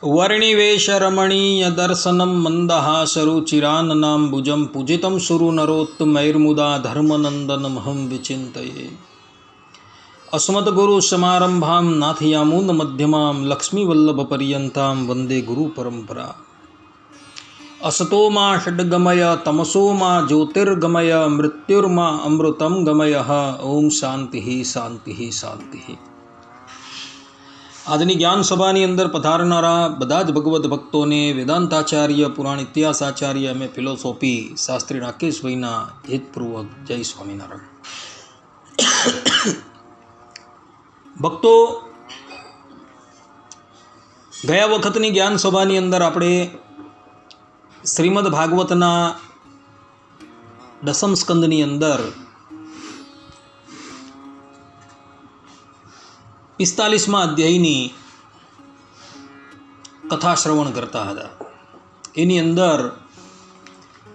वर्णिवेशरमणीयदर्शनं मन्दहासरुचिराननाम्बुजं पूजितं सुरनरोत्तमैर्मुदा धर्मनन्दनमहं विचिन्तये। अस्मद्गुरुसमारम्भां नाथयामुनमध्यमां लक्ष्मीवल्लभपर्यन्तां वन्दे गुरुपरम्परा। असतो मा षड्गमय तमसो मा ज्योतिर्गमय मृत्युर्मा अमृतं गमय। ओम शांति शांति शांति। આજની જ્ઞાન સભાની અંદર પધારનારા બધા જ ભગવદ્ ભક્તોને વેદાંતાચાર્ય પુરાણ ઇતિહાસાચાર્ય એમ એ ફિલોસોફી શાસ્ત્રી રાકેશભાઈના હિતપૂર્વક જય સ્વામિનારાયણ। ભક્તો, ગયા વખતની જ્ઞાન સભાની અંદર આપણે શ્રીમદ ભાગવતના દસમ સ્કંદની અંદર 45મા અધ્યાયની કથા શ્રવણ કરતા હતા। એની અંદર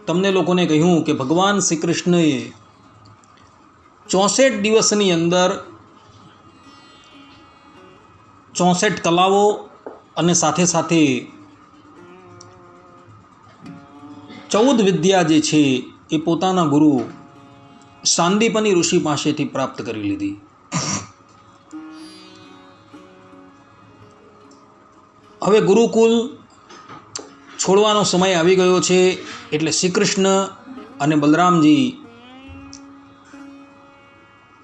તમને લોકોને કહ્યું કે ભગવાન શ્રી કૃષ્ણએ 64 દિવસની અંદર 64 કલાઓ અને સાથે સાથે 14 વિદ્યા જે છે એ પોતાના ગુરુ સાંદીપની ઋષિ પાસેથી પ્રાપ્ત કરી લીધી। હવે ગુરુકુલ છોડવાનો સમય આવી ગયો છે, એટલે શ્રી કૃષ્ણ અને બલરામજી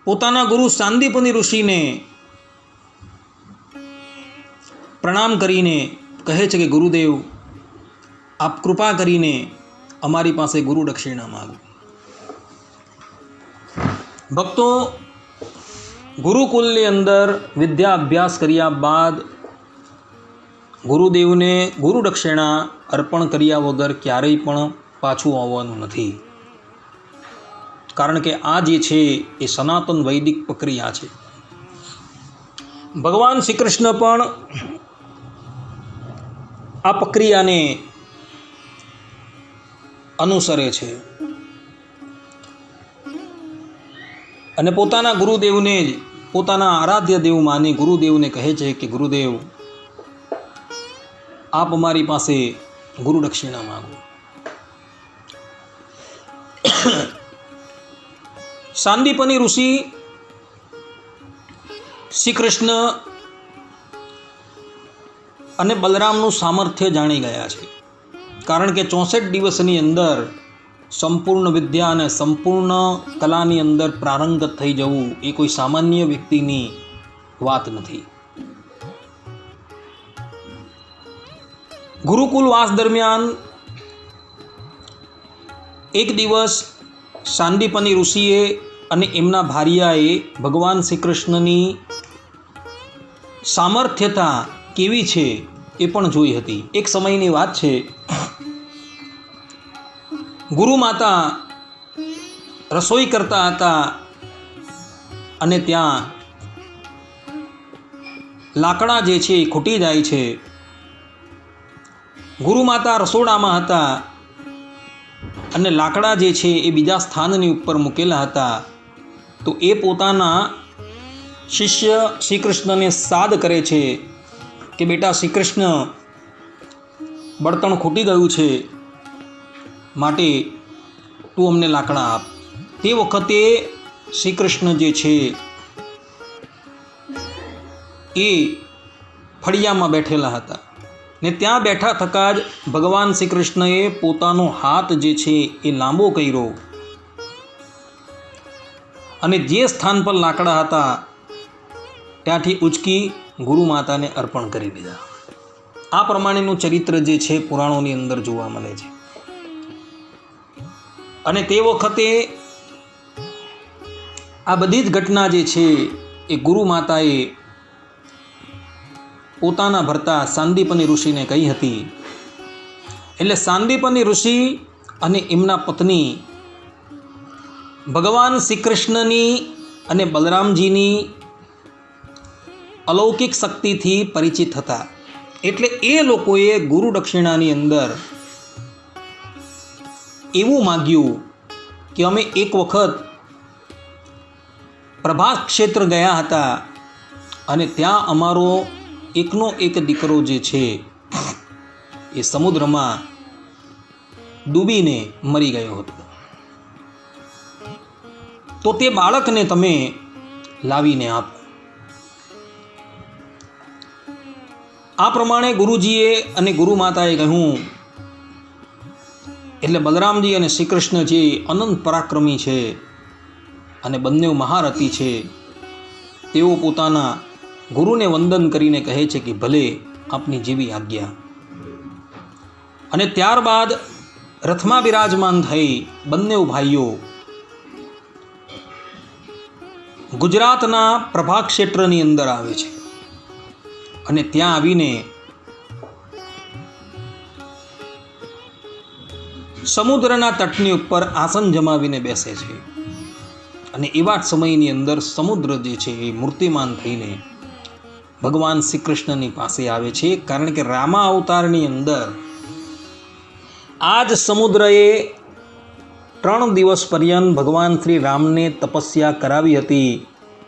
પોતાના ગુરુ સાંદીપની ઋષિને પ્રણામ કરીને કહે છે કે ગુરુદેવ, આપ કૃપા કરીને અમારી પાસે ગુરુ દક્ષિણા માગો। ભક્તો, ગુરુકુલની અંદર વિદ્યા અભ્યાસ કર્યા બાદ ગુરુદેવને ગુરુ દક્ષિણા અર્પણ કર્યા વગર ક્યારેય પણ પાછું આવવાનું નથી, કારણ કે આ જે છે એ સનાતન વૈદિક પ્રક્રિયા છે। ભગવાન શ્રી કૃષ્ણ પણ આ પ્રક્રિયાને અનુસરે છે અને પોતાના ગુરુદેવને જ પોતાના આરાધ્ય દેવ માની ગુરુદેવને કહે છે કે ગુરુદેવ, આપ અમારી પાસે ગુરુ દક્ષિણા માગો। સાંદીપની ઋષિ શ્રી કૃષ્ણ અને બલરામનું સામર્થ્ય જાણી ગયા છે, કારણ કે 64 દિવસની અંદર સંપૂર્ણ વિદ્યા અને સંપૂર્ણ કલાની અંદર પ્રારંગત થઈ જવું એ કોઈ સામાન્ય વ્યક્તિની વાત નથી। ગુરુકુલવાસ દરમિયાન એક દિવસ સાંદીપની ઋષિએ અને એમના ભાર્યાએ ભગવાન શ્રી કૃષ્ણની સામર્થ્યતા કેવી છે એ પણ જોઈ હતી। એક સમયની વાત છે, ગુરુ માતા રસોઈ કરતા હતા અને ત્યાં લાકડા જે છે એ ખૂટી જાય છે। ગુરુ માતા રસોડામાં હતા અને લાકડા જે છે એ બીજા સ્થાનની ઉપર મૂકેલા હતા, તો એ પોતાના શિષ્ય શ્રી કૃષ્ણને સાદ કરે છે કે બેટા શ્રી કૃષ્ણ, બળતણ ખૂટી ગયું છે, માટે તું અમને લાકડા આપ। તે વખતે શ્રી કૃષ્ણ જે છે એ ફળિયામાં બેઠેલા હતા ને ત્યાં બેઠા થકા જ ભગવાન શ્રી કૃષ્ણએ પોતાનો હાથ જે છે એ લાંબો કર્યો અને જે સ્થાન પર લાકડા હતા ત્યાંથી ઉચકી ગુરુ માતાને અર્પણ કરી દીધા। આ પ્રમાણેનું ચરિત્ર જે છે પુરાણોની અંદર જોવા મળે છે। અને તે વખતે આ બધી જ ઘટના જે છે એ ગુરુ માતાએ પોતાના ભર્તા સાંદીપની ઋષિને કહી હતી। એટલે સાંદીપની ઋષિ અને એમના પત્ની ભગવાન શ્રી કૃષ્ણની અને બલરામજીની અલૌકિક શક્તિથી પરિચિત હતા, એટલે એ લોકોએ ગુરુ દક્ષિણાની અંદર એવું માગ્યું કે અમે એક વખત પ્રભાસ ક્ષેત્ર ગયા હતા અને ત્યાં અમારો એકનો એક દીકરો જે છે એ સમુદ્રમાં ડૂબીને મરી ગયો હતો. તો તે બાળકને તમે લાવીને આપો. આ પ્રમાણે ગુરુજીએ અને ગુરુ માતાએ કહ્યું. એટલે બલરામજી અને શ્રી કૃષ્ણ જે અનંત પરાક્રમી છે અને બંને મહારથી છે, તેઓ પોતાના ગુરુને વંદન કરીને કહે છે કે ભલે આપની જેવી આજ્ઞા. અને ત્યારબાદ રથમાં બિરાજમાન થઈ બંને ભાઈઓ ગુજરાતના પ્રભા ક્ષેત્રની અંદર આવે છે અને ત્યાં આવીને સમુદ્રના તટની ઉપર આસન જમાવીને બેસે છે. અને એવા જ સમયની અંદર સમુદ્ર જે છે એ મૂર્તિમાન થઈને ભગવાન શ્રી કૃષ્ણની પાસે આવે છે. કારણ કે રામા અવતારની અંદર આ જ સમુદ્રએ 3 દિવસ પર્યંત ભગવાન શ્રી રામને તપસ્યા કરાવી હતી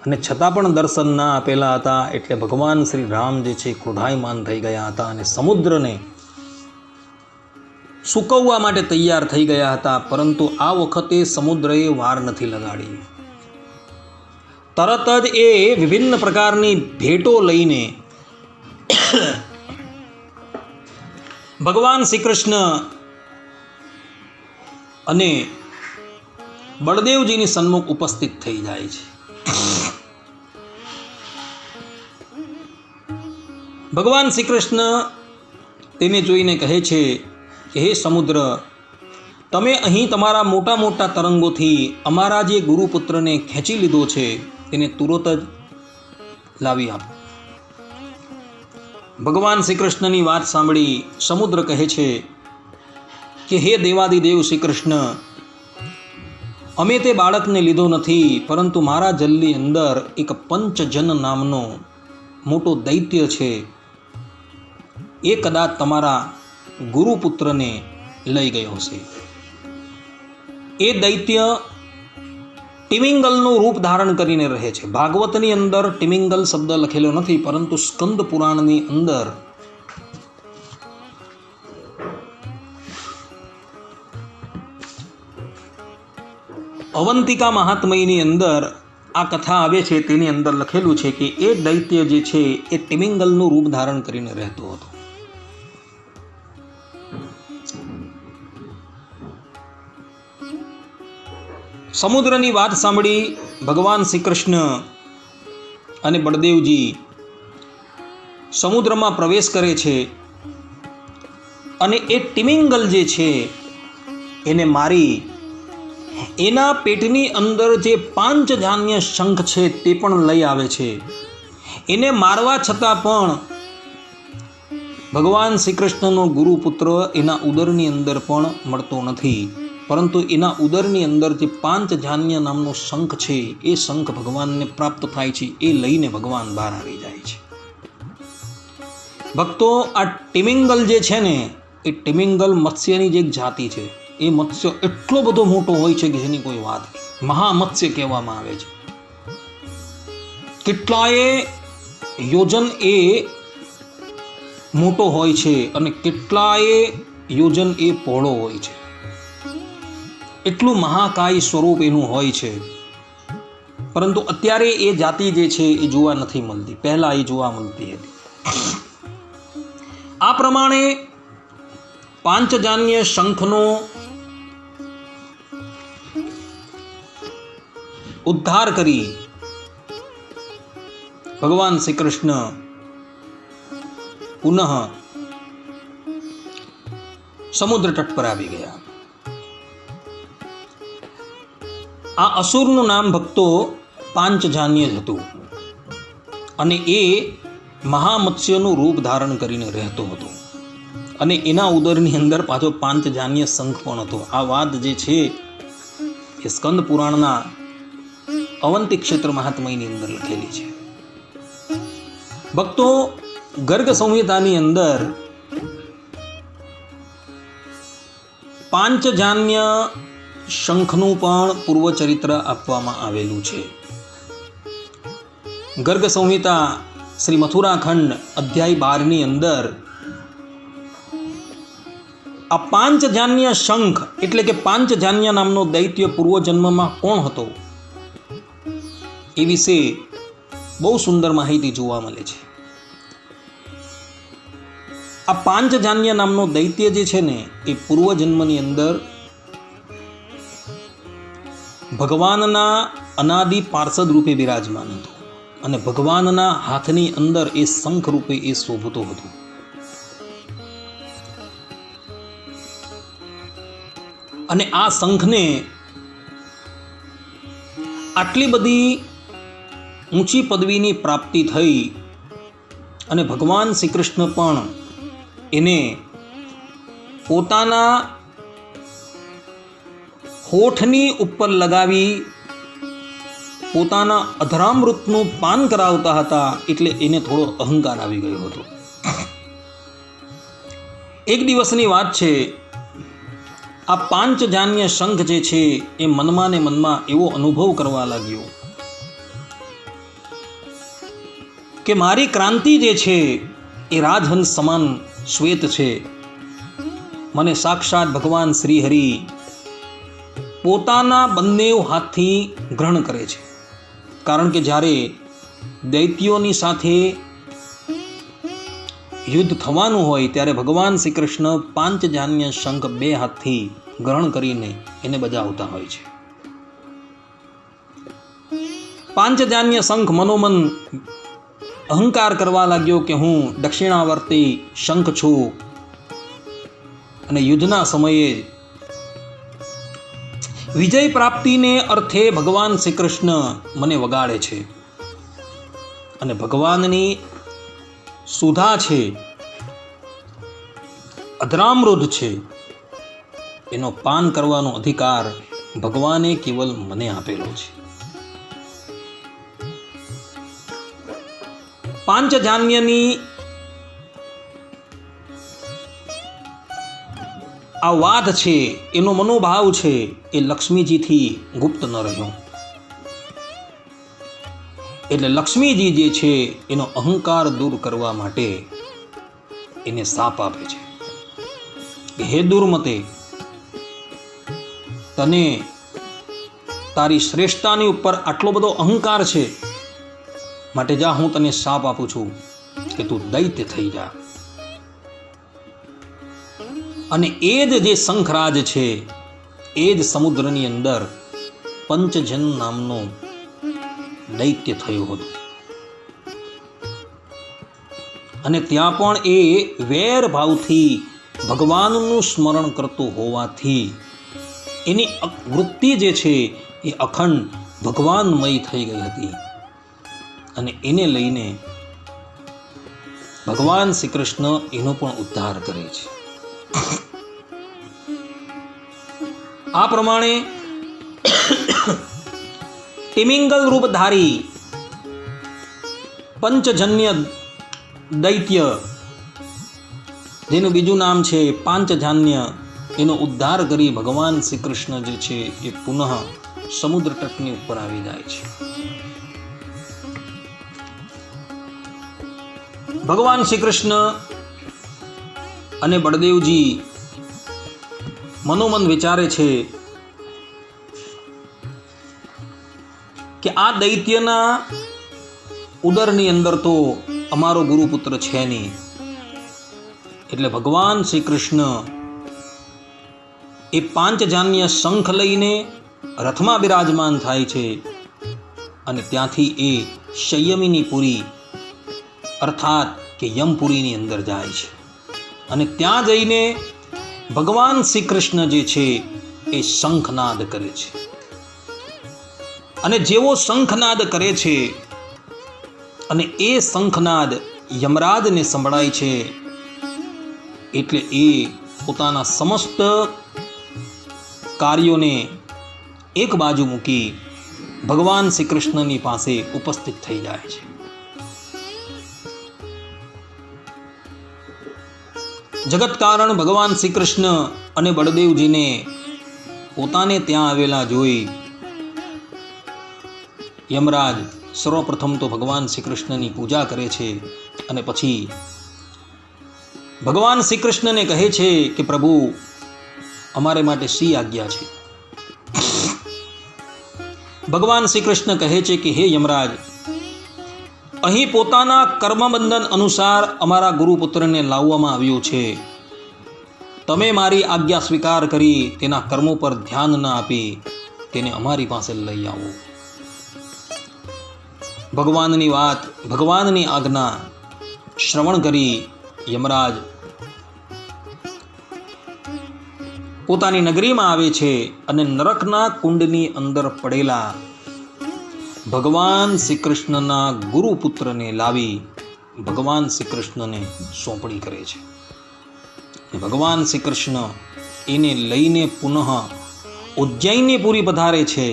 અને છતાં પણ દર્શન ના આપેલા હતા. એટલે ભગવાન શ્રી રામ જે છે ક્રોધાયમાન થઈ ગયા હતા અને સમુદ્રને સૂકવવા માટે તૈયાર થઈ ગયા હતા. પરંતુ આ વખતે સમુદ્રએ વાર નથી લગાડી. તરત જ એ વિભિન્ન પ્રકારની ભેટો લઈને ભગવાન શ્રી કૃષ્ણ અને બળદેવજીની સન્મુખ ઉપસ્થિત થઈ જાય છે. ભગવાન શ્રી કૃષ્ણ તેને જોઈને કહે છે કે હે સમુદ્ર, તમે અહીં તમારા મોટા મોટા તરંગોથી અમારા જે ગુરુપુત્રને ખેંચી લીધો છે તેને તુરત જ લાવી આપો. ભગવાન શ્રી કૃષ્ણની વાત સાંભળી સમુદ્ર કહે છે કે હે દેવાદિદેવ શ્રી કૃષ્ણ, અમે તે બાળકને લીધો નથી, પરંતુ મારા જલની અંદર એક પંચજન નામનો મોટો દૈત્ય છે. એ કદાચ તમારા ગુરુપુત્રને લઈ ગયો છે. એ દૈત્ય ટિમિંગલનું રૂપ ધારણ કરીને રહે છે. ભાગવતની અંદર ટિમિંગલ શબ્દ લખેલો નથી, પરંતુ સ્કંદ પુરાણની અંદર અવંતિકા મહાત્મયની અંદર આ કથા આવે છે. તેની અંદર લખેલું છે કે એ દૈત્ય જે છે એ ટિમિંગલનું રૂપ ધારણ કરીને રહેતો હતો. સમુદ્રની વાત સાંભળી ભગવાન શ્રી કૃષ્ણ અને બળદેવજી સમુદ્રમાં પ્રવેશ કરે છે અને એ ટિમિંગલ જે છે એને મારી એના પેટની અંદર જે પાંચજાન્ય શંખ છે તે પણ લઈ આવે છે. એને મારવા છતાં પણ ભગવાન શ્રી કૃષ્ણનો ગુરુપુત્ર એના ઉદરની અંદર પણ મળતો નથી, પરંતુ એના ઉદરની અંદર જે પાંચજાન્ય નામનો શંખ છે એ શંખ ભગવાનને પ્રાપ્ત થાય છે. એ લઈને ભગવાન બહાર આવી જાય છે. ભક્તો, આ ટિમિંગલ જે છે ને એ ટિમિંગલ મત્સ્યની જે એક જાતિ છે. એ મત્સ્ય એટલો બધો મોટો હોય છે કે જેની કોઈ વાત નહીં. મહામત્સ્ય કહેવામાં આવે છે. કેટલાય યોજન એ મોટો હોય છે અને કેટલાય યોજન એ પહોળો હોય છે. એટલું મહાકાય સ્વરૂપ એનું હોય છે. પરંતુ અત્યારે એ જાતિ જે છે એ જોવા નથી મળતી. પહેલા એ જોવા મળતી હતી. આ પ્રમાણે પાંચજાન્ય શંખનો ઉદ્ધાર કરી ભગવાન શ્રી કૃષ્ણ પુનઃ સમુદ્ર તટ પર આવી ગયા. આ અસુરનું નામ ભક્તો પાંચજાન્ય જ હતું અને એ મહામત્સ્યનું રૂપ ધારણ કરીને રહેતો હતો અને એના ઉદરની અંદર પાછો પાંચજાન્ય શંખ પણ હતો. આ વાત જે છે એ સ્કંદ પુરાણના અવંતિ ક્ષેત્ર મહાત્મયની અંદર લખેલી છે. ભક્તો, ગર્ગ સંહિતાની અંદર પાંચજાન્ય શંખનું પણ પૂર્વચરિત્ર આપવામાં આવેલું છે. ગર્ગ સંહિતા શ્રી મથુરાખંડ અધ્યાય 12ની અંદર આ પાંચજાન્ય શંખ એટલે કે પાંચજાન્ય નામનો દૈત્ય પૂર્વજન્મમાં કોણ હતો એ વિશે બહુ સુંદર માહિતી જોવા મળે છે. આ પાંચજાન્ય નામનો દૈત્ય જે છે ને એ પૂર્વજન્મની અંદર ભગવાનના અનાદિ પાર્ષદ રૂપે બિરાજમાન હતો અને ભગવાનના હાથની અંદર એ શંખ રૂપે એ શોભતો હતો. અને આ શંખને આટલી બધી ઊંચી પદવીની પ્રાપ્તિ થઈ અને ભગવાન શ્રી કૃષ્ણ પણ એને પોતાના હોઠની ઉપર લગાવી પોતાના અધરામૃતનું પાન કરાવતા હતા એટલે એને થોડો અહંકાર આવી ગયો હતો. એક દિવસની વાત છે, આ પાંચજાન્ય શંખ જે છે એ મનમાં ને મનમાં એવો અનુભવ કરવા લાગ્યો કે મારી ક્રાંતિ જે છે એ રાજહંસ સમાન શ્વેત છે. મને સાક્ષાત ભગવાન શ્રી હરિ પોતાના બંને હાથથી ગ્રહણ કરે છે. કારણ કે જ્યારે દૈત્યોની સાથે યુદ્ધ થવાનું હોય ત્યારે ભગવાન શ્રી કૃષ્ણ પાંચજાન્ય શંખ બે હાથથી ગ્રહણ કરીને એને બજાવતા હોય છે. પાંચજાન્ય શંખ મનોમન અહંકાર કરવા લાગ્યો કે હું દક્ષિણાવર્તી શંખ છું અને યુદ્ધના સમયે વિજય પ્રાપ્તિને અર્થે ભગવાન શ્રી કૃષ્ણ મને વગાડે છે અને ભગવાનની સુધા છે, અધરામૃત છે, એનો પાન કરવાનો અધિકાર ભગવાને કેવલ મને આપેલો છે. પાંચજાન્યની આ વાત છે, એનો મનોભાવ છે એ લક્ષ્મીજીથી ગુપ્ત ન રહ્યો. એટલે લક્ષ્મીજી જે છે એનો અહંકાર દૂર કરવા માટે એને શાપ આપે છે કે હે દુર્મતે, તને તારી શ્રેષ્ઠતાની ઉપર આટલો બધો અહંકાર છે, માટે જા હું તને શાપ આપું છું કે તું દૈત્ય થઈ જા. અને એ જ જે શંખરાજ છે એ જ સમુદ્રની અંદર પંચજન નામનો દૈત્ય થયો હતો. અને ત્યાં પણ એ વેર ભાવથી ભગવાનનું સ્મરણ કરતો હોવાથી એની વૃત્તિ જે છે એ અખંડ ભગવાનમય થઈ ગઈ હતી. અને એને લઈને ભગવાન શ્રી કૃષ્ણ એનો પણ ઉદ્ધાર કરે છે. આ પ્રમાણે તિમિંગલ રૂપધારી પંચજન્ય દૈત્ય, જેનું બીજું નામ છે પાંચજાન્ય, એનો ઉદ્ધાર કરી ભગવાન શ્રી કૃષ્ણ જે છે એ પુનઃ સમુદ્ર તટની ઉપર આવી જાય છે. ભગવાન શ્રી કૃષ્ણ અને બળદેવજી મનોમન વિચારે છે કે આ દૈત્યના ઉદરની અંદર તો અમારો ગુરુપુત્ર છે નહીં. એટલે ભગવાન શ્રી કૃષ્ણ એ પાંચજાન્ય શંખ લઈને રથમાં બિરાજમાન થાય છે અને ત્યાંથી એ સંયમિની પુરી અર્થાત કે યમપુરીની અંદર જાય છે. અને ત્યાં જઈને ભગવાન શ્રી કૃષ્ણ જે છે એ શંખનાદ કરે છે. અને જેવો શંખનાદ કરે છે અને એ શંખનાદ યમરાજને સંભળાય છે એટલે એ પોતાના સમસ્ત કાર્યોને એક બાજુ મૂકી ભગવાન શ્રી કૃષ્ણની પાસે ઉપસ્થિત થઈ જાય છે. જગત કારણ ભગવાન શ્રી કૃષ્ણ અને બળદેવજીને પોતાને ત્યાં આવેલા જોઈ યમરાજ સર્વપ્રથમ તો ભગવાન શ્રી કૃષ્ણની પૂજા કરે છે અને પછી ભગવાન શ્રી કૃષ્ણને કહે છે કે પ્રભુ, અમારે માટે શી આજ્ઞા છે? ભગવાન શ્રી કૃષ્ણ કહે છે કે હે યમરાજ, અહીં પોતાના કર્મબંધન અનુસાર અમારા ગુરુપુત્રને લાવવામાં આવ્યો છે. તમે મારી આજ્ઞા સ્વીકાર કરી તેના કર્મો પર ધ્યાન ન આપી તેને અમારી પાસે લઈ આવો. ભગવાનની વાત, ભગવાનની આજ્ઞા શ્રવણ કરી યમરાજ પોતાની નગરીમાં આવે છે અને નરકના કુંડની અંદર પડેલા ભગવાન શ્રી કૃષ્ણના ગુરુપુત્રને લાવી ભગવાન શ્રી કૃષ્ણને સોંપણી કરે છે. ભગવાન શ્રી કૃષ્ણ એને લઈને પુનઃ ઉજ્જૈનીપુરી પધારે છે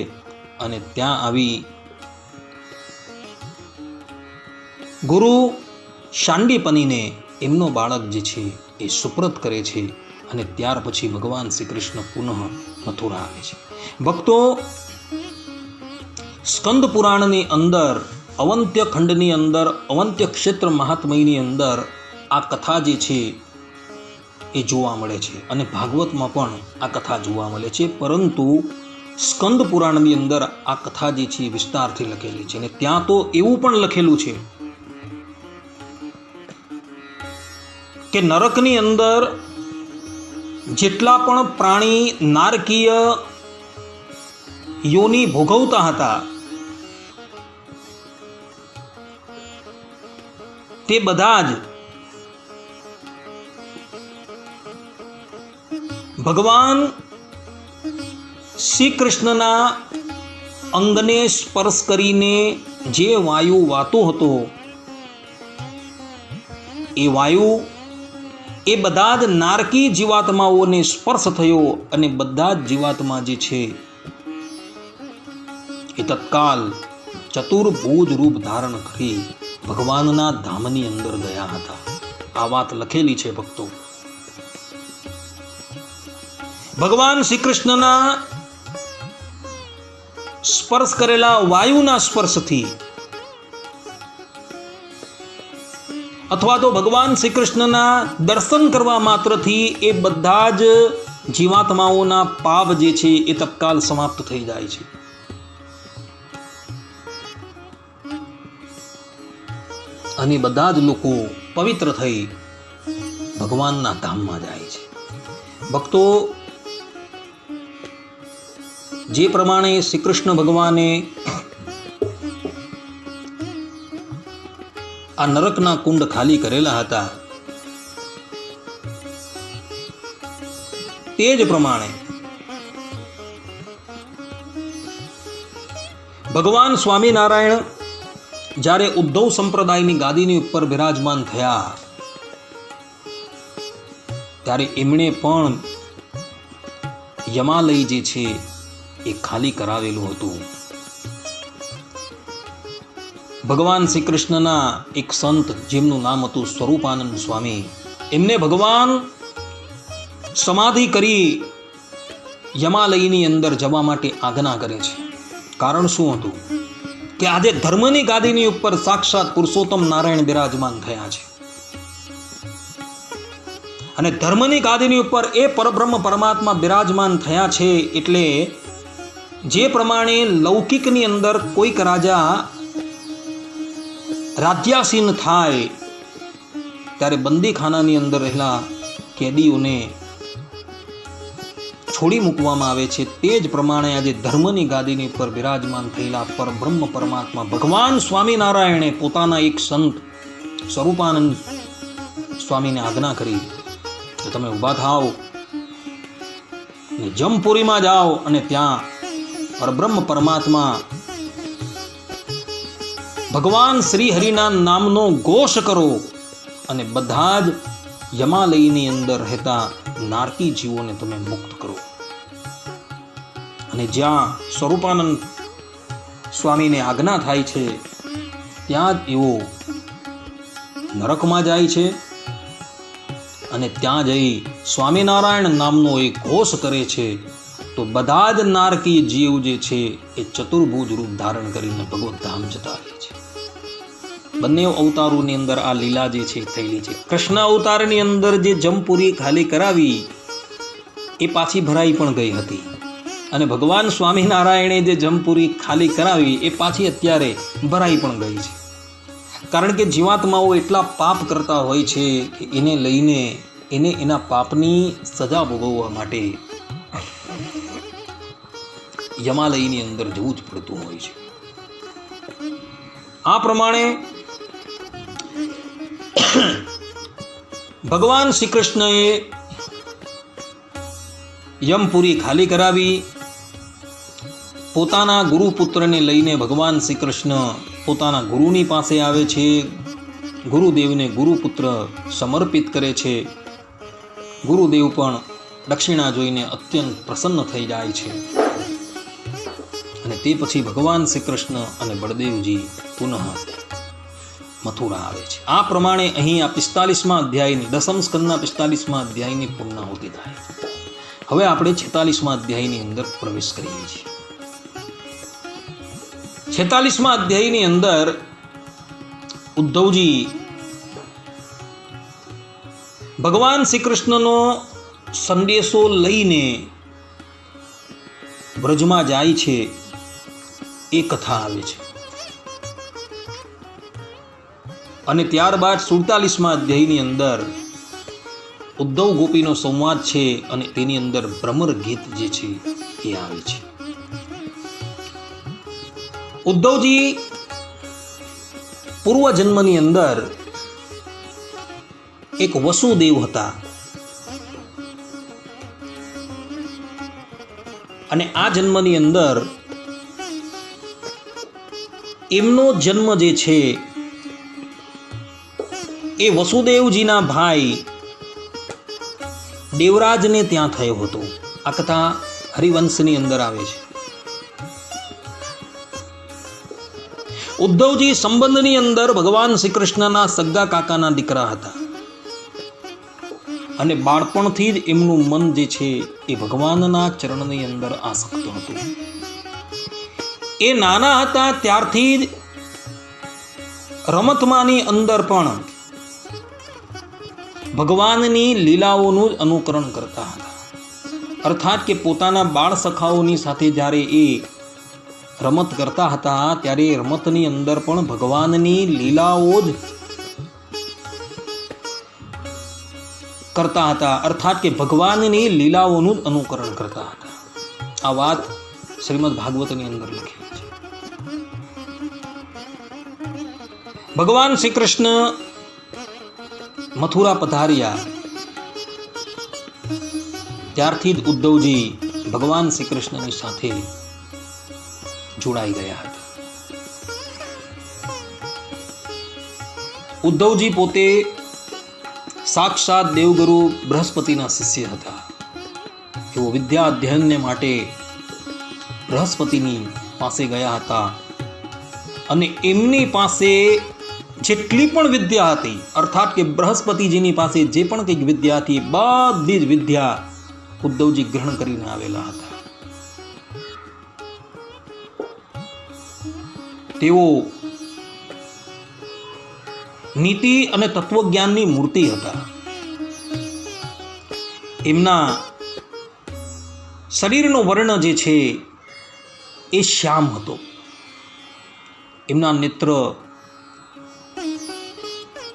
અને ત્યાં આવી ગુરુ શાંડીપનીને એમનો બાળક જે છે એ સુપ્રત કરે છે અને ત્યાર પછી ભગવાન શ્રી કૃષ્ણ પુનઃ મથુરા આવે છે. ભક્તો, સ્કંદ પુરાણની અંદર, અવંત્ય ખંડની અંદર, અવંત્ય ક્ષેત્ર મહાત્મયની અંદર આ કથા જે છે એ જોવા મળે છે અને ભાગવતમાં પણ આ કથા જોવા મળે છે. પરંતુ સ્કંદ પુરાણની અંદર આ કથા જે છે વિસ્તારથી લખેલી છે અને ત્યાં તો એવું પણ લખેલું છે કે નરકની અંદર જેટલા પણ પ્રાણી નારકીય યોની ભોગવતા હતા તે બધા જ ભગવાન શ્રી કૃષ્ણના અંગને સ્પર્શ કરીને જે વાયુ વાતો હતો એ વાયુ એ બધા જ નારકી જીવાત્માઓને સ્પર્શ થયો અને બધા જ જીવાત્મા જે છે એ તત્કાલ ચતુર્ભુજ રૂપ ધારણ કરી ભગવાનના ધામની અંદર ગયા હતા. આ વાત લખેલી છે ભક્તો. ભગવાન શ્રી કૃષ્ણના સ્પર્શ કરેલા વાયુના સ્પર્શથી અથવા તો ભગવાન શ્રી કૃષ્ણના દર્શન કરવા માત્રથી એ બધા જ જીવાત્માઓના પાપ જે છે એ તત્કાલ સમાપ્ત થઈ જાય છે. અને બધા જ લોકો પવિત્ર થઈ ભગવાનના ધામમાં જાય છે. ભક્તો, જે પ્રમાણે શ્રી કૃષ્ણ ભગવાને આ નરકના કુંડ ખાલી કરેલા હતા તે જ પ્રમાણે ભગવાન સ્વામિનારાયણ જ્યારે ઉદ્ધવ સંપ્રદાયની ગાદીની ઉપર બિરાજમાન થયા ત્યારે એમણે પણ યમાલય જે છે એ ખાલી કરાવેલું હતું. ભગવાન શ્રી કૃષ્ણના એક સંત જેમનું નામ હતું સ્વરૂપાનંદ સ્વામી, એમને ભગવાન સમાધિ કરી યમાલયની અંદર જવા માટે આજ્ઞા કરે છે. કારણ શું હતું કે આજે ધર્મની ગાદીની ઉપર સાક્ષાત પુરુષોત્તમ નારાયણ બિરાજમાન થયા છે અને ધર્મની ગાદીની ઉપર એ પરબ્રહ્મ પરમાત્મા બિરાજમાન થયા છે. એટલે જે પ્રમાણે લૌકિકની અંદર કોઈક રાજા રાજ્યાસીન થાય ત્યારે બંદીખાનાની અંદર રહેલા કેદીઓને છોડી મૂકવામાં આવે છે. તે જ પ્રમાણે આજે ધર્મની ગાદીની ઉપર બિરાજમાન થયેલા પરબ્રહ્મ પરમાત્મા ભગવાન સ્વામિનારાયણે પોતાના એક સંત સ્વરૂપાનંદ સ્વામીને આજ્ઞા કરી કે તમે ઊભા થાઓ અને જમપુરીમાં જાઓ અને ત્યાં પરબ્રહ્મ પરમાત્મા ભગવાન શ્રી હરિના નામનો ઘોષ કરો અને બધા જ યમાલયની અંદર રહેતા નારકી જીવોને તમે મુક્ત કરો. અને જ્યાં સ્વરૂપાનંદ સ્વામીને આજ્ઞા થાય છે ત્યાં જ એવો નરકમાં જાય છે અને ત્યાં જઈ સ્વામિનારાયણ નામનો એક ઘોષ કરે છે તો બધા જ નારકી જીવ જે છે એ ચતુર્ભુજ રૂપ ધારણ કરીને ભગવત ધામ જતા રહે છે. બંને અવતારોની અંદર આ લીલા જે છે થયેલી છે. કૃષ્ણ અવતારની અંદર જે જમપુરી ખાલી કરાવી એ પાછી ભરાઈ પણ ગઈ હતી, અને ભગવાન સ્વામિનારાયણે જે જમપુરી ખાલી કરાવી એ પાછી અત્યારે ભરાઈ પણ ગઈ છે. કારણ કે જીવાત્માઓ એટલા પાપ કરતા હોય છે કે એને લઈને એને એના પાપની સજા ભોગવવા માટે યમાલયની અંદર જવું જ પડતું હોય છે. આ પ્રમાણે ભગવાન શ્રી કૃષ્ણએ યમપુરી ખાલી કરાવી. પોતાના ગુરુપુત્રને લઈને ભગવાન શ્રી કૃષ્ણ પોતાના ગુરુની પાસે આવે છે. ગુરુદેવને ગુરુપુત્ર સમર્પિત કરે છે. ગુરુદેવ પણ દક્ષિણા જોઈને અત્યંત પ્રસન્ન થઈ જાય છે. અને તે પછી ભગવાન શ્રી કૃષ્ણ અને બળદેવજી પુનઃ મથુરા આવે છે. આ પ્રમાણે અહીં આ 45મા અધ્યાયની દસમ સ્કંદના 45મા અધ્યાયની પૂર્ણાહુતિ થાય. હવે આપણે 46મા અધ્યાયની અંદર પ્રવેશ કરીએ છીએ. 46મા અધ્યાયની અંદર ઉદ્ધવજી ભગવાન શ્રી કૃષ્ણનો સંદેશો લઈને બ્રજમાં જાય છે એ કથા આવે છે. અને ત્યારબાદ 47મા અધ્યાયની અંદર ઉદ્ધવ ગોપીનો સંવાદ છે અને તેની અંદર ભ્રમર ગીત જે છે એ આવે છે. ઉદ્ધવજી પૂર્વજન્મની અંદર એક વસુદેવ હતા, અને આ જન્મની અંદર એમનો જન્મ જે છે એ વસુદેવજીના ભાઈ દેવરાજને ત્યાં થયો હતો. આ કથા હરિવંશની અંદર આવે છે. ઉદ્ધવજી સંબંધની અંદર ભગવાન શ્રી કૃષ્ણના સગ્ગા કાકાના દીકરા હતા, અને બાળપણથી જ એમનું મન જે છે એ ભગવાનના ચરણની અંદર આસક્ત હતું. એ નાના હતા ત્યારથી જ રમતમાની અંદર પણ ભગવાનની લીલાઓનું જ અનુકરણ કરતા હતા. અર્થાત કે પોતાના બાળ સખાઓની સાથે જ્યારે એ રમત કરતા હતા ત્યારે રમતની અંદર પણ ભગવાનની લીલાઓ જ કરતા હતા. અર્થાત કે ભગવાનની લીલાઓનું જ અનુકરણ કરતા હતા. આ વાત શ્રીમદ ભાગવતની અંદર લખેલી છે. ભગવાન શ્રી કૃષ્ણ મથુરા પધાર્યા ત્યારથી જ ઉદ્ધવજી ભગવાન શ્રી કૃષ્ણની સાથે જોડાઈ ગયા હતા. ઉદ્ધવજી પોતે સાક્ષાત દેવગુરુ બૃહસ્પતિના શિષ્ય હતા. એઓ વિદ્યા અધ્યયનને માટે બૃહસ્પતિની પાસે ગયા હતા, અને એમની પાસે જેટલી પણ વિદ્યા હતી, અર્થાત કે બૃહસ્પતિજીની પાસે જે પણ કંઈક વિદ્યા હતી, બધી જ વિદ્યા ઉદ્ધવજી ગ્રહણ કરીને આવેલા હતા. તેઓ નીતિ અને તત્વજ્ઞાનની મૂર્તિ હતા. એમના શરીરનો વર્ણ જે છે એ શ્યામ હતો. એમના નેત્ર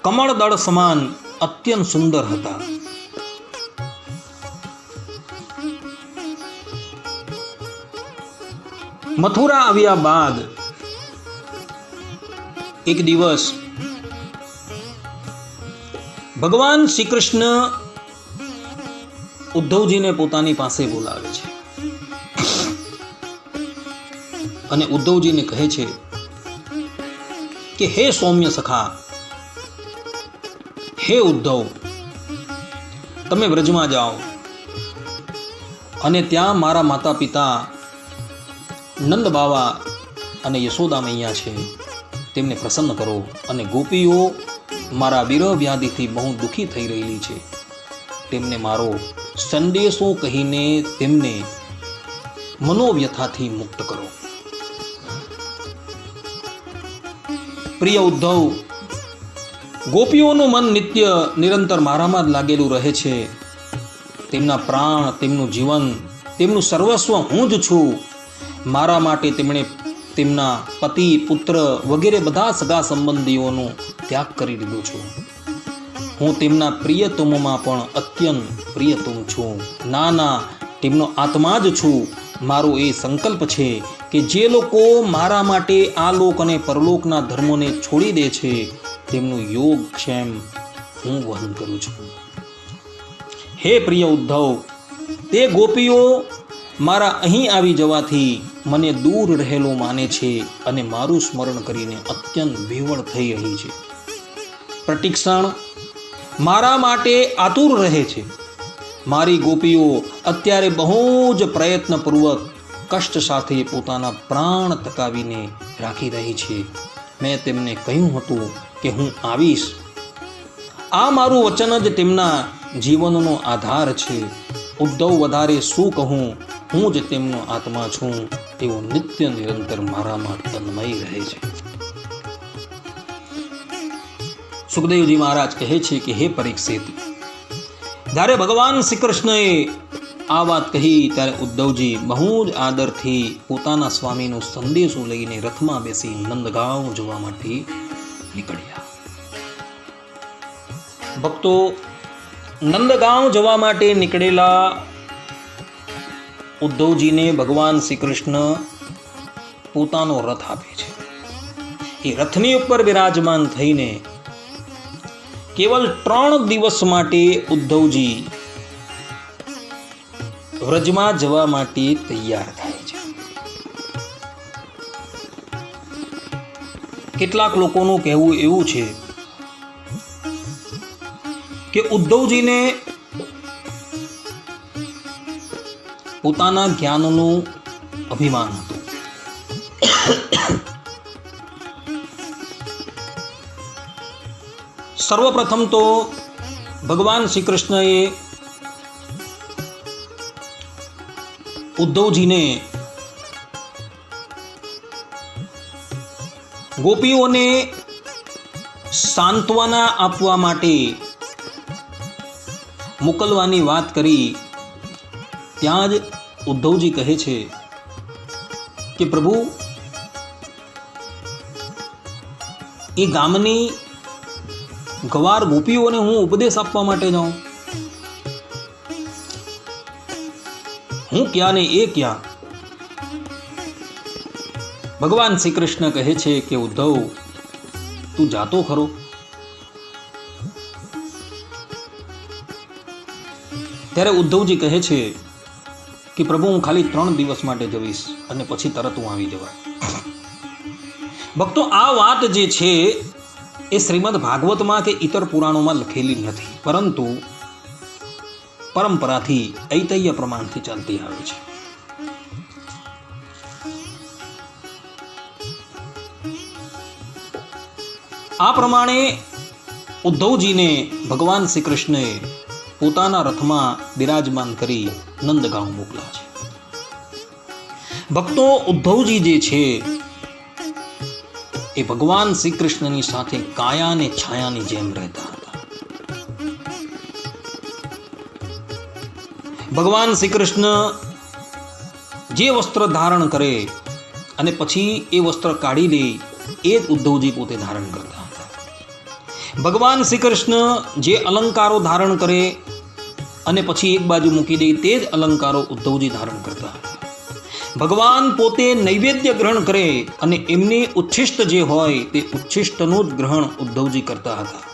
કમળદળ સમાન અત્યંત સુંદર હતા. મથુરા આવ્યા બાદ એક દિવસ ભગવાન શ્રી કૃષ્ણ ઉદ્ધવજીને પોતાની પાસે બોલાવે છે, અને ઉદ્ધવજીને કહે છે કે હે સૌમ્ય સખા, હે ઉદ્ધવ, તમે વ્રજમાં જાઓ અને ત્યાં મારા માતા પિતા નંદ બાવા અને યશોદા મૈયા છે, તેમને પ્રસન્ન કરો. અને ગોપીઓ મારા વિરહ વ્યાધિથી બહુ દુઃખી થઈ રહેલી છે, તેમને મારો સંદેશો કહીને તેમને મનોવ્યથાથી મુક્ત કરો. પ્રિય ઉદ્ધવ, ગોપીઓનું મન નિત્ય નિરંતર મારામાં જ લાગેલું રહે છે. તેમના પ્રાણ, તેમનું જીવન, તેમનું સર્વસ્વ હું જ છું. મારા માટે તેમણે તેમના પતિ, પુત્ર વગેરે બધા સગા સંબંધીઓનો ત્યાગ કરી દીધો છું. હું તેમના પ્રિયતમોમાં પણ અત્યંત પ્રિયતમ છું. ના, તેમનો આત્મા જ છું. મારો એ સંકલ્પ છે કે જે લોકો મારા માટે આ લોક અને પરલોકના ધર્મોને છોડી દે છે તેમનું યોગ ક્ષેમ હું વહન કરું છું. હે પ્રિય ઉદ્ધવ, તે ગોપીઓ મારા અહીં આવી જવાથી મને દૂર રહેલો માને છે અને મારું સ્મરણ કરીને અત્યંત વિહવળ થઈ રહી છે. પ્રતિક્ષણ મારા માટે આતુર રહે છે. મારી ગોપીઓ અત્યારે બહુ જ પ્રયત્નપૂર્વક કષ્ટ સાથે પોતાના પ્રાણ ટકાવીને રાખી રહી છે. મેં તેમને કહ્યું હતું કે હું આવીશ. આ મારું વચન જ તેમના જીવનનો આધાર છે. ઉદ્ધવ વધારે શું કહું, હું જ તેમનો આત્મા છું. તેઓ નિત્ય નિરંતર મારામાં તન્મય રહે છે. સુખદેવજી મહારાજ કહે છે કે હે પરીક્ષિત, જ્યારે ભગવાન શ્રી કૃષ્ણએ આ વાત કહી ત્યારે ઉદ્ધવજી બહુ જ આદરથી પોતાના સ્વામીનો સંદેશો લઈને રથમાં બેસી નંદગાંવ જવા માટે નીકળ્યા. ભક્તો, નંદગાંવ જવા માટે નીકળેલા ઉદ્ધવજીને ભગવાન શ્રી કૃષ્ણ પોતાનો રથ આપે છે. એ રથની ઉપર બિરાજમાન થઈને કેવલ 3 દિવસ માટે ઉદ્ધવજી વ્રજમાં જવા માટે તૈયાર થાય છે. કેટલાક લોકોનું કહેવું એવું છે કે ઉદ્ધવજીને પોતાના જ્ઞાનનું અભિમાન હતું. સર્વપ્રથમ તો ભગવાન શ્રી કૃષ્ણએ ઉદ્ધવજીને ગોપીઓને સાંત્વના આપવા માટે મોકલવાની વાત કરી. ત્યાં જ ઉદ્ધવજી કહે છે કે પ્રભુ, એ ગામની ગવાર ગોપીઓને હું ઉપદેશ આપવા માટે જાઉં? હું ક્યાં ને એ ક્યાં? ભગવાન શ્રી કૃષ્ણ કહે છે કે ઉદ્ધવ, તું જાતો ખરો? ત્યારે ઉદ્ધવજી કહે છે કે પ્રભુ, હું ખાલી 3 દિવસ માટે જઈશ અને પછી તરત હું આવી જવા. ભક્તો, આ વાત જે છે એ શ્રીમદ ભાગવતમાં કે ઇતર પુરાણોમાં લખેલી નથી, પરંતુ પરંપરાથી ઐતહ્ય પ્રમાણથી ચાલતી આવે છે. આ પ્રમાણે ઉદ્ધવજીને ભગવાન શ્રી કૃષ્ણએ પોતાના રથમાં બિરાજમાન કરી નંદગાંવ મોકલ્યા છે. ભક્તો, ઉદ્ધવજી જે છે એ ભગવાન શ્રી કૃષ્ણની સાથે કાયા અને છાયાની જેમ રહેતા હતા. ભગવાન શ્રી કૃષ્ણ જે વસ્ત્ર ધારણ કરે અને પછી એ વસ્ત્ર કાઢી લે, એ જ ઉદ્ધવજી પોતે ધારણ કરતા હતા. ભગવાન શ્રી કૃષ્ણ જે અલંકારો ધારણ કરે અને પછી એક બાજુ મૂકી દે, તે જ અલંકારો ઉદ્ધવજી ધારણ કરતા હતા. ભગવાન પોતે નૈવેદ્ય ગ્રહણ કરે અને એમની ઉચ્છિષ્ટ જે હોય તે ઉચ્છિષ્ટનું જ ગ્રહણ ઉદ્ધવજી કરતા હતા.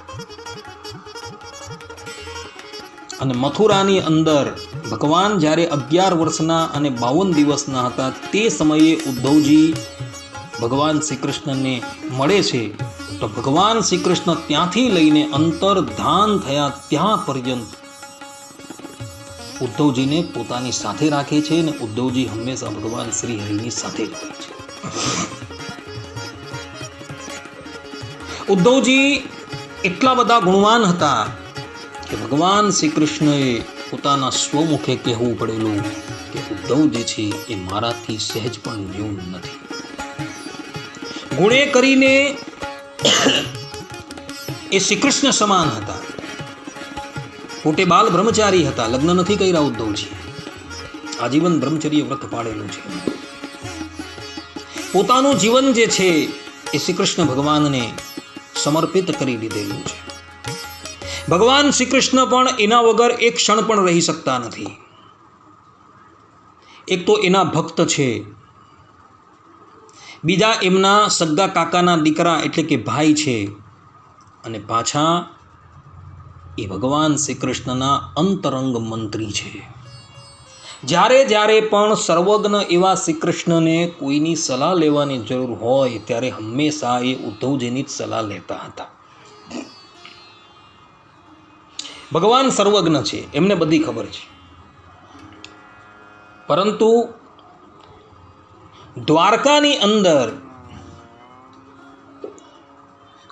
અને મથુરાની અંદર ભગવાન જ્યારે 11 વર્ષના અને 52 દિવસના હતા તે સમયે ઉદ્ધવજી ભગવાન શ્રી કૃષ્ણને મળે છે. તો ભગવાન શ્રી કૃષ્ણ ત્યાંથી લઈને અંતર્ધાન થયા ત્યાં પર્યંત ઉદ્ધવજીને પોતાની સાથે રાખે છે અને ઉદ્ધવજી હંમેશા ભગવાન શ્રી હરિની સાથે રહે છે. ઉદ્ધવજી એટલા બધા ગુણવાન હતા કે ભગવાન શ્રી કૃષ્ણએ પોતાના સ્વમુખે કહેવું પડેલું કે ઉદ્ધવ જે છે એ મારાથી સહેજ પણ ન્યૂન નથી. ગુણે કરીને એ શ્રી કૃષ્ણ સમાન હતા. પોતે બાલ બ્રહ્મચારી હતા, લગ્ન નથી કર્યા ઉદ્ધવજી, આજીવન બ્રહ્મચર્ય વ્રત પાડેલું છે. પોતાનું જીવન જે છે એ શ્રી કૃષ્ણ ભગવાનને સમર્પિત કરી દીધેલું છે. ભગવાન શ્રી કૃષ્ણ પણ એના વગર એક ક્ષણ પણ રહી શકતા નથી. એક તો એના ભક્ત છે, બીજા એમના સગા કાકાના દીકરા એટલે કે ભાઈ છે, અને પાછા એ ભગવાન શ્રી કૃષ્ણના અંતરંગ મંત્રી છે. જ્યારે જ્યારે પણ સર્વજ્ઞ એવા શ્રી કૃષ્ણને કોઈની સલાહ લેવાની જરૂર હોય ત્યારે હંમેશા એ ઉદ્ધવજીની જ સલાહ લેતા હતા. ભગવાન સર્વજ્ઞ છે, એમને બધી ખબર છે, પરંતુ દ્વારકાની અંદર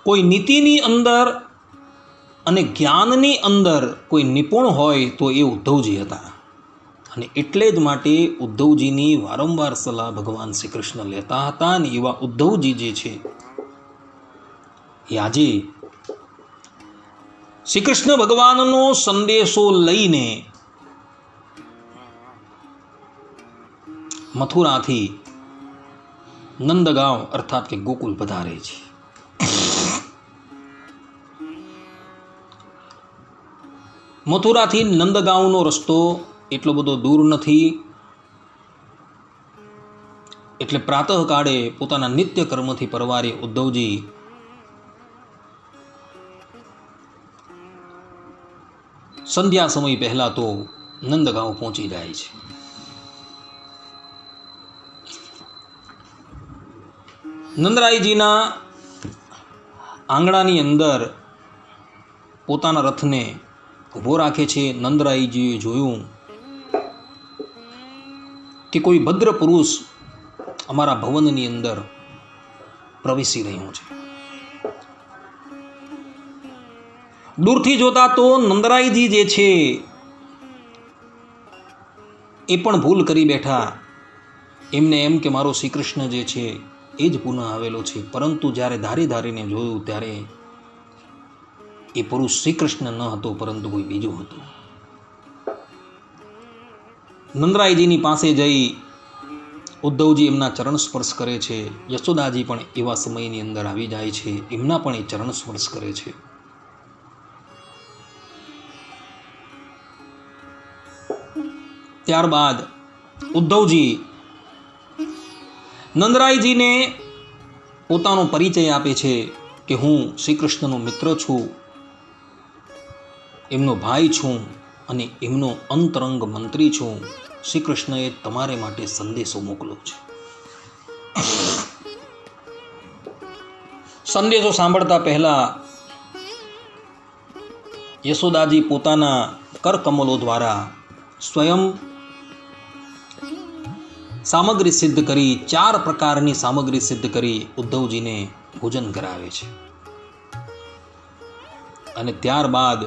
કોઈ નીતિની અંદર અને જ્ઞાનની અંદર કોઈ નિપુણ હોય તો એ ઉદ્ધવજી હતા. અને એટલે જ માટે ઉદ્ધવજીની વારંવાર સલાહ ભગવાન શ્રી કૃષ્ણ લેતા હતા. અને એવા ઉદ્ધવજી જે છે એ આજે શ્રી કૃષ્ણ ભગવાનનો સંદેશો લઈને મથુરાથી નંદગાંવ અર્થાત કે ગોકુલ પધારે છે. મથુરાથી નંદગાંવનો રસ્તો એટલો બધો દૂર નથી, એટલે પ્રાતઃકાળે પોતાના નિત્ય કર્મથી પરવારી ઉદ્ધવજી સંધ્યા સમય પહેલા તો નંદગાંવ પહોંચી જાય છે. નંદરાયજીના આંગણાની અંદર પોતાના રથને ઊભો રાખે છે. નંદરાયજીએ જોયું કે કોઈ ભદ્ર પુરુષ અમારા ભવનની અંદર પ્રવેશી રહ્યું છે. દૂરથી જોતા તો નંદરાયજી જે છે એ પણ ભૂલ કરી બેઠા. એમને એમ કે મારો શ્રી કૃષ્ણ જે છે એ જ પુનઃ આવેલો છે, પરંતુ જ્યારે ધારી ધારીને જોયું ત્યારે એ પુરુષ શ્રી કૃષ્ણ ન હતો, પરંતુ કોઈ બીજું હતું. નંદરાયજીની પાસે જઈ ઉદ્ધવજી એમના ચરણ સ્પર્શ કરે છે. યશોદાજી પણ એવા સમયની અંદર આવી જાય છે, એમના પણ એ ચરણ સ્પર્શ કરે છે. ત્યારબાદ ઉદ્ધવજી નંદરાયજીને પોતાનો પરિચય આપે છે કે હું શ્રી કૃષ્ણનો મિત્ર છું, એમનો ભાઈ છું અને એમનો અંતરંગ મંત્રી છું. શ્રી કૃષ્ણએ તમારે માટે સંદેશો મોકલ્યો છે. સંદેશો સાંભળતા પહેલા યશોદાજી પોતાના કરકમલો દ્વારા સ્વયં સામગ્રી સિદ્ધ કરી, 4 પ્રકારની સામગ્રી સિદ્ધ કરી ઉદ્ધવજીને ભોજન કરાવે છે. અને ત્યારબાદ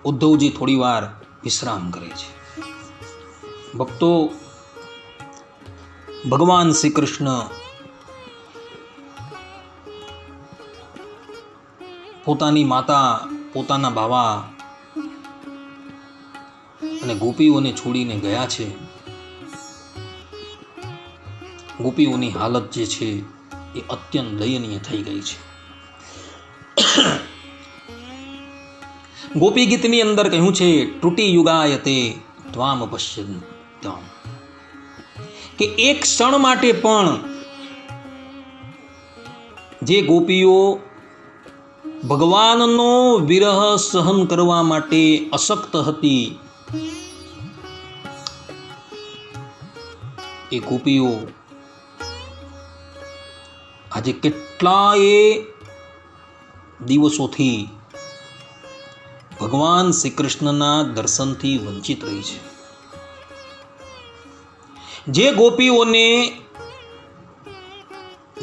ઉદ્ધવજી થોડીવાર વિશ્રામ કરે છે. ભક્તો, ભગવાન શ્રી કૃષ્ણ પોતાની માતા, પોતાના બાવા અને ગોપીઓને છોડીને ગયા છે. ગોપીઓની હાલત જે છે એ અત્યંત દયનીય થઈ ગઈ છે. ગોપી ગીતની અંદર કહ્યું છે, તૂટી યુગાયતે ત્વામ પશ્યન્ત્યમ, કે એક ક્ષણ માટે પણ જે ગોપીઓ ભગવાનનો વિરહ સહન કરવા માટે અશક્ત હતી, એ ગોપીઓ આજે કેટલાય દિવસોથી ભગવાન શ્રી કૃષ્ણના દર્શનથી વંચિત રહી છે. જે ગોપીઓને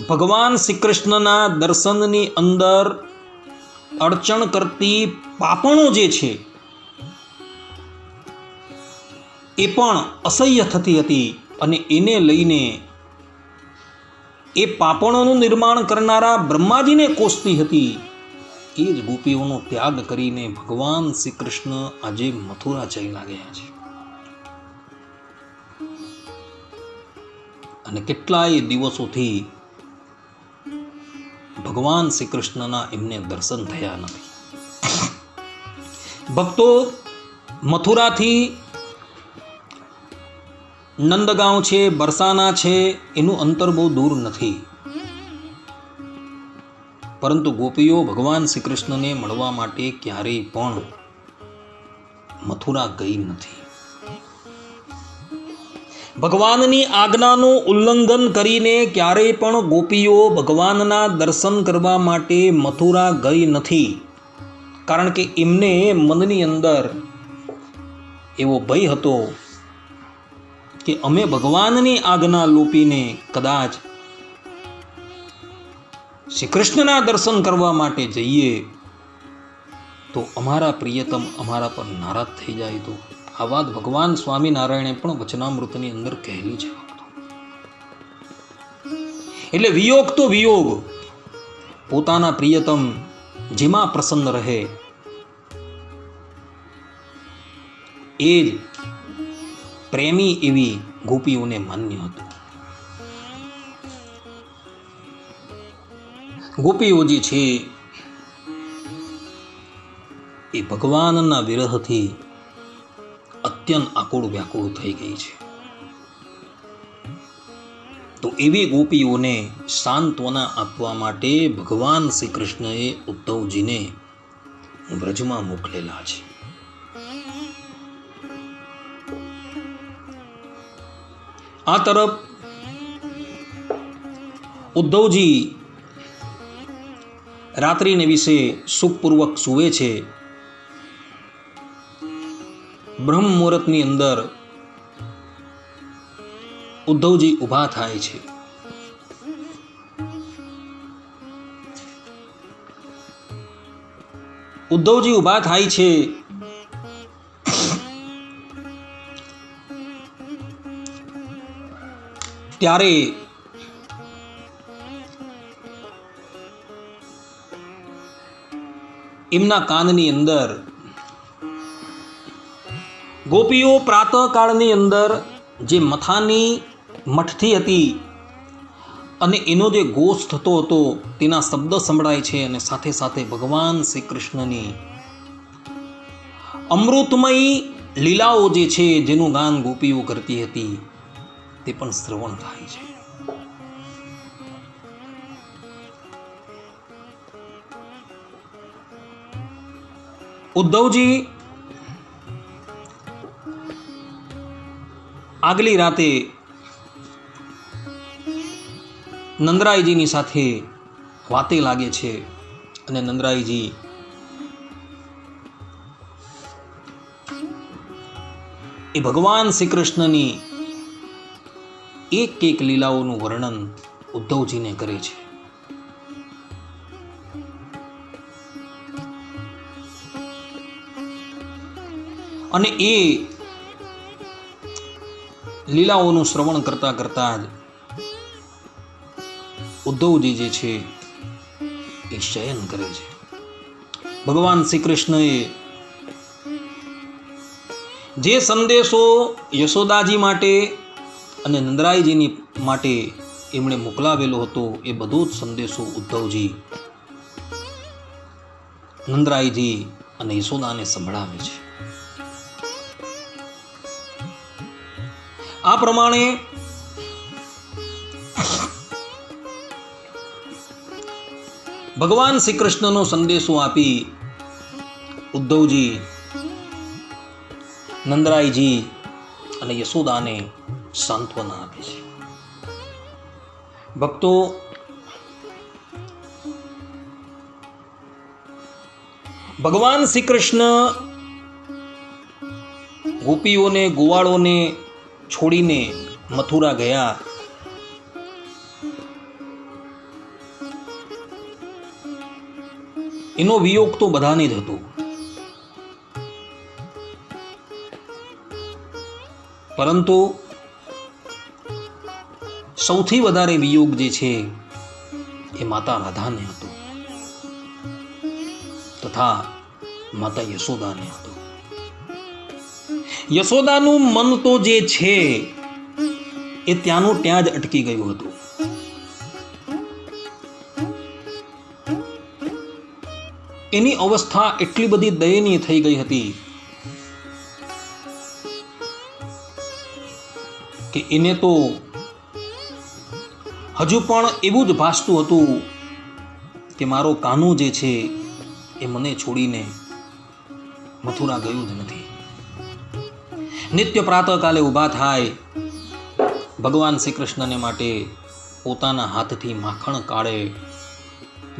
ભગવાન શ્રી કૃષ્ણના દર્શનની અંદર અડચણ કરતી પાપણો જે છે એ પણ અસહ્ય થતી હતી, અને એને લઈને એ પાપણોનું નિર્માણ કરનારા બ્રહ્માજીને કોસતી હતી, એ જ ગોપીઓનો ત્યાગ કરીને ભગવાન શ્રી કૃષ્ણ આજે મથુરા જઈ લાગ્યા છે. અને કેટલાય દિવસોથી ભગવાન શ્રી કૃષ્ણના એમને દર્શન થયા નથી. ભક્તો, મથુરાથી નંદગાંવ છે, બરસાના છે, એનું અંતર બહુ દૂર નથી. પરંતુ ગોપીઓ ભગવાન શ્રી કૃષ્ણને મળવા માટે ક્યારેય પણ મથુરા ગઈ નથી. ભગવાનની આજ્ઞાનું ઉલ્લંઘન કરીને ક્યારેય પણ ગોપીઓ ભગવાનના દર્શન કરવા માટે મથુરા ગઈ નથી. કારણ કે એમને મનની અંદર એવો ભય હતો કે અમે ભગવાનની આજ્ઞા લોપીને કદાચ શ્રી કૃષ્ણના દર્શન કરવા માટે જઈએ તો અમારા પ્રિયતમ અમારા પર નારાજ થઈ જાય. તો આ વાત ભગવાન સ્વામિનારાયણે પણ વચનામૃતની અંદર કહેલી છે. એટલે વિયોગ તો વિયોગ, પોતાના પ્રિયતમ જેમાં પ્રસન્ન રહે એ જ પ્રેમી એવી ગોપીઓને માન્ય હતું. ગોપીઓ જે છે એ ભગવાનના વિરહથી અત્યંત આકુળ વ્યાકુળ થઈ ગઈ છે. તો એવી ગોપીઓને સાંત્વના આપવા માટે ભગવાન શ્રી કૃષ્ણએ ઉદ્ધવજીને વ્રજમાં મોકલેલા છે. આ તરફ ઉદ્ધવજી રાત્રિને વિશે સુખપૂર્વક સૂવે છે. બ્રહ્મ મુહૂર્તની અંદર ઉદ્ધવજી ઊભા થાય છે. ઉદ્ધવજી ઊભા થાય છે ત્યારે એમના કાનની અંદર ગોપીઓ પ્રાતઃકાળની અંદર જે મથાની મઠથી હતી અને એનો જે ઘોષ થતો હતો તેના શબ્દ સંભળાય છે. અને સાથે સાથે ભગવાન શ્રી કૃષ્ણની અમૃતમય લીલાઓ જે છે જેનું ગાન ગોપીઓ કરતી હતી તે પણ શ્રવણ થાય છે. ઉદ્ધવજી આગલી રાતે નંદરાયજીની સાથે વાતે લાગે છે અને નંદરાયજી એ ભગવાન શ્રી કૃષ્ણની એક એક લીલાઓનું વર્ણન ઉદ્ધવજીને કરે છે. અને એ લીલાઓનું શ્રવણ કરતા કરતા જ ઉદ્ધવજી જે છે એ શયન કરે છે. ભગવાન શ્રી કૃષ્ણએ જે સંદેશો યશોદાજી માટે અને નંદરાયજીની માટે એમણે મોકલાવેલો હતો એ બધો જ સંદેશો ઉદ્ધવજી નંદરાયજી અને યશોદાને સંભળાવે છે. આ પ્રમાણે ભગવાન શ્રી કૃષ્ણનો સંદેશો આપી ઉદ્ધવજી નંદરાયજી અને યશોદાને સાંત્વના આપે છે. ભક્તો, ભગવાન શ્રી કૃષ્ણ ગોપીઓને ગોવાળોને છોડીને મથુરા ગયા. એનો વિયોગ તો બધાને જ હતો. પરંતુ સૌથી વધારે વિયોગ જે છે એ માતા રાધાને હતો તથા માતા યશોદાને હતો. યશોદાનું મન તો જે છે એ ત્યાંનું ત્યાં જ અટકી ગયું હતું. એની અવસ્થા એટલી બધી દયનીય થઈ ગઈ હતી કે એને તો હજુ પણ એવું જ ભાસતું હતું કે મારો કાનો જે છે એ મને છોડીને મથુરા ગયું જ નથી. નિત્ય પ્રાતઃકાલે ઊભા થાય, ભગવાન શ્રી કૃષ્ણને માટે પોતાના હાથથી માખણ કાઢે.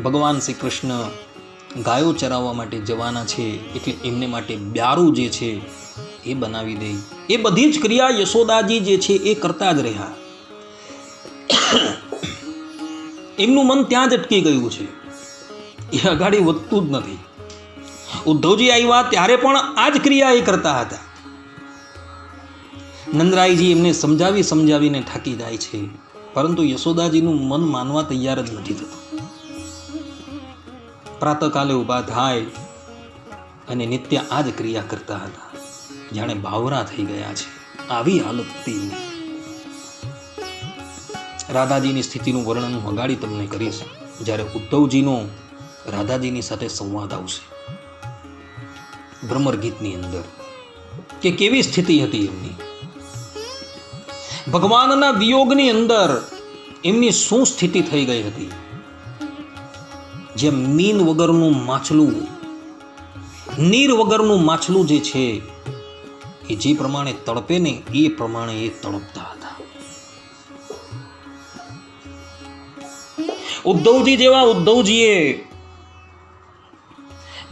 ભગવાન શ્રી કૃષ્ણ ગાયો ચરાવવા માટે જવાના છે એટલે એમને માટે બ્યારું જે છે એ બનાવી દે. એ બધી જ ક્રિયા યશોદાજી જે છે એ કરતા જ રહ્યા. એમનું મન ત્યાં જ અટકી ગયું છે, એ અગાડી વધતું જ નથી. ઉદ્ધવજી આવ્યા ત્યારે પણ આ જ ક્રિયા એ કરતા હતા. નંદરાયજી એમને સમજાવીને થાકી જાય છે, પરંતુ યશોદાજીનું મન માનવા તૈયાર જ નથી થતું. પ્રાતઃકાલે ઊભા થાય અને નિત્ય આ જ ક્રિયા કરતા હતા, જાણે બાવરા થઈ ગયા છે. આવી હાલત હતી. રાધાજીની સ્થિતિનું વર્ણન હું અગાડી તમને કરીશ જ્યારે ઉદ્ધવજીનો રાધાજીની સાથે સંવાદ આવશે ભ્રમર ગીતની અંદર, કે કેવી સ્થિતિ હતી એમની. ભગવાનના વિયોગની અંદર એમની શું સ્થિતિ થઈ ગઈ હતી. જેમ મીન વગરનું માછલું, નીર વગરનું માછલું જે છે એ જે પ્રમાણે તડપે ને એ પ્રમાણે એ તડપતા હતા. ઉદ્ધવજી જેવા ઉદ્ધવજીએ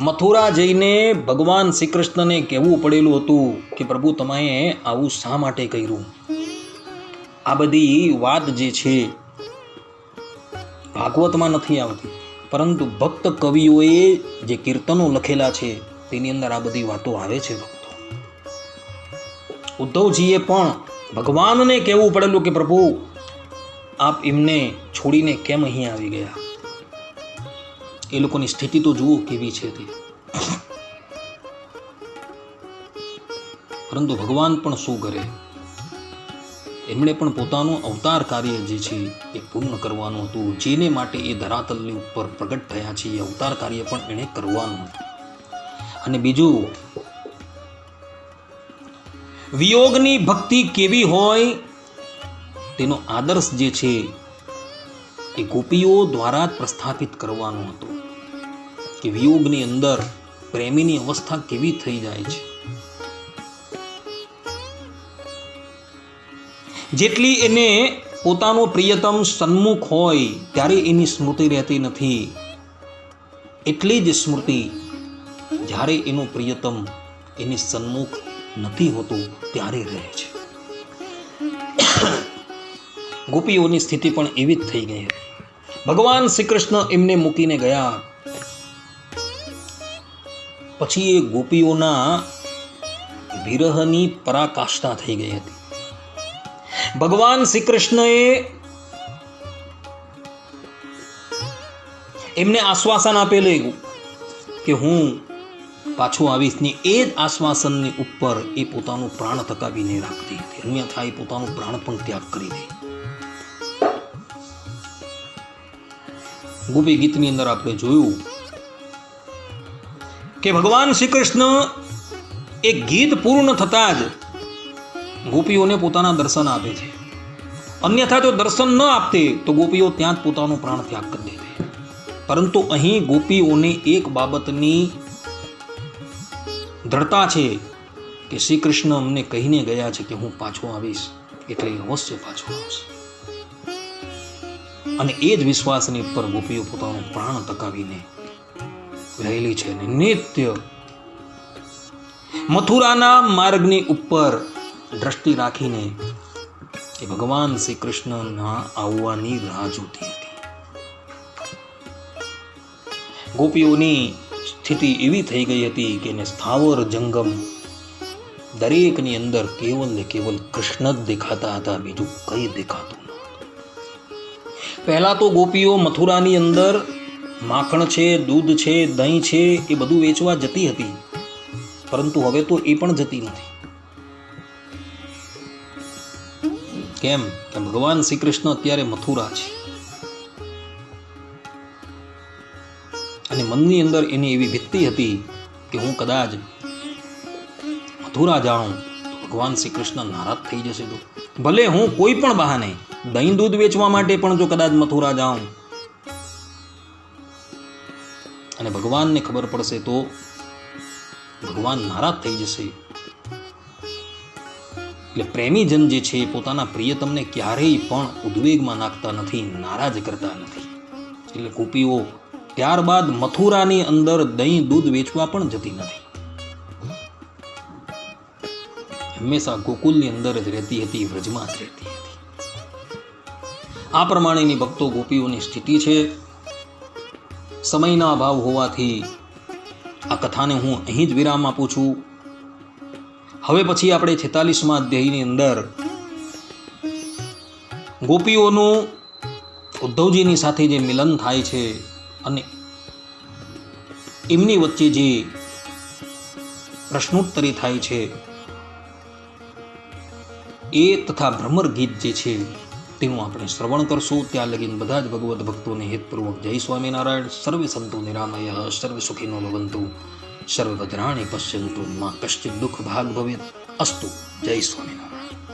મથુરા જઈને ભગવાન શ્રી કૃષ્ણને કહેવું પડેલું હતું કે પ્રભુ તમે આવું શા માટે કર્યું. આ બધી વાત જે છે ભાગવતમાં નથી આવતી, પરંતુ ભક્ત કવિઓએ જે કીર્તનો લખેલા છે તેની અંદર આ બધી વાતો આવે છે. ભક્તો, ઉદ્ધવજીએ પણ ભગવાનને કહેવું પડેલું કે પ્રભુ આપ એમને છોડીને કેમ અહીં આવી ગયા. એ લોકોની સ્થિતિ તો જુઓ કેવી છે તે. પરંતુ ભગવાન પણ શું કરે, એમણે પણ પોતાનું અવતાર કાર્ય જે છે એ પૂર્ણ કરવાનું હતું. જેને માટે એ ધરાતલની ઉપર પ્રગટ થયા છે એ અવતાર કાર્ય પણ એણે કરવાનું હતું. અને બીજું, વિયોગની ભક્તિ કેવી હોય તેનો આદર્શ જે છે એ ગોપીઓ દ્વારા પ્રસ્થાપિત કરવાનો હતો કે વિયોગની અંદર પ્રેમીની અવસ્થા કેવી થઈ જાય છે. જેટલી એને પોતાનો પ્રિયતમ સન્મુખ હોય ત્યારે એની સ્મૃતિ રહેતી નથી, એટલી જ સ્મૃતિ જ્યારે એનો પ્રિયતમ એની સન્મુખ નથી હોતો ત્યારે રહે છે. ગોપીઓની સ્થિતિ પણ એવી જ થઈ ગઈ હતી. ભગવાન શ્રી કૃષ્ણ એમને મૂકીને ગયા પછી એ ગોપીઓના વિરહની પરાકાષ્ઠા થઈ ગઈ હતી. ભગવાન શ્રી કૃષ્ણએ એમને આશ્વાસન આપેલું કે હું પાછો આવીશ ને એ જ આશ્વાસનની ઉપર એ પોતાનું પ્રાણ ટકાવીને રાખતી હતી, અન્યથા એ પોતાનું પ્રાણ પણ ત્યાગ કરી દે. ગોપી ગીતની અંદર આપણે જોયું કે ભગવાન શ્રી કૃષ્ણ એ ગીત પૂર્ણ થતા જ ગોપીઓને પોતાના દર્શન આપે છે. અન્યથા જો દર્શન ન આપતે તો ગોપીઓ ત્યાં જ પોતાનો પ્રાણ ત્યાગ કરી દેતે. પરંતુ અહીં ગોપીઓને એક બાબતની દ્રઢતા છે કે શ્રી કૃષ્ણ અમને કહીને ગયા છે કે હું પાછો આવીશ, એટલે અવશ્ય પાછો આવશે. અને એ જ વિશ્વાસની ઉપર ગોપીઓ પોતાનો પ્રાણ ટકાવીને રહેલી છે. અને નિત્ય મથુરાના માર્ગની ઉપર દ્રષ્ટિ રાખીને એ ભગવાન શ્રી કૃષ્ણના આવવાની રાહ જોતી હતી. ગોપીઓની સ્થિતિ એવી થઈ ગઈ હતી કે એને સ્થાવર જંગમ દરેકની અંદર કેવલ ને કેવલ કૃષ્ણ જ દેખાતા હતા, બીજું કંઈ દેખાતું ન હતું. પહેલાં તો ગોપીઓ મથુરાની અંદર માખણ છે, દૂધ છે, દહીં છે એ બધું વેચવા જતી હતી, પરંતુ હવે તો એ પણ જતી નથી. કેમ કે ભગવાન શ્રી કૃષ્ણ અત્યારે મથુરા છે અને મનની અંદર એની એવી ભીતિ હતી કે હું કદાચ મથુરા જાઉં તો ભગવાન શ્રી કૃષ્ણ નારાજ થઈ જશે. તો ભલે હું કોઈ પણ બહાને દહીં દૂધ વેચવા માટે પણ જો કદાચ મથુરા જાઉં અને ભગવાનને ખબર પડશે તો ભગવાન નારાજ થઈ જશે. એટલે પ્રેમીજન જે છે પોતાના પ્રિયતમને ક્યારેય પણ ઉદ્વેગમાં નાખતા નથી, નારાજ કરતા નથી. એટલે ગોપીઓ ત્યારબાદ મથુરાની અંદર દહીં દૂધ વેચવા પણ જતી નથી, હંમેશા ગોકુલની અંદર જ રહેતી હતી, વ્રજમાં જ રહેતી હતી. આ પ્રમાણેની ભક્તો ગોપીઓની સ્થિતિ છે. સમયના અભાવ હોવાથી આ કથાને હું અહીં જ વિરામ આપું છું. હવે પછી આપણે 46મા અધ્યાયની અંદર ગોપીઓનું ઉદ્ધવજીની સાથે જે મિલન થાય છે અને એમની વચ્ચે જે પ્રશ્નોત્તરી થાય છે એ તથા ભ્રમર ગીત જે છે તેનું આપણે શ્રવણ કરશું. ત્યાં લગીને બધા જ ભગવદ્ ભક્તોને હેતપૂર્વક જય સ્વામિનારાયણ. સર્વે સંતો નિરામય, સર્વે સુખીનો ભવંતુ, સર્વે ભદ્રાણી પશ્યંતુ, માં કશ્ચિત દુઃખ ભાગ ભવેત. અસ્તુ. જય સ્વામિનારાયણ.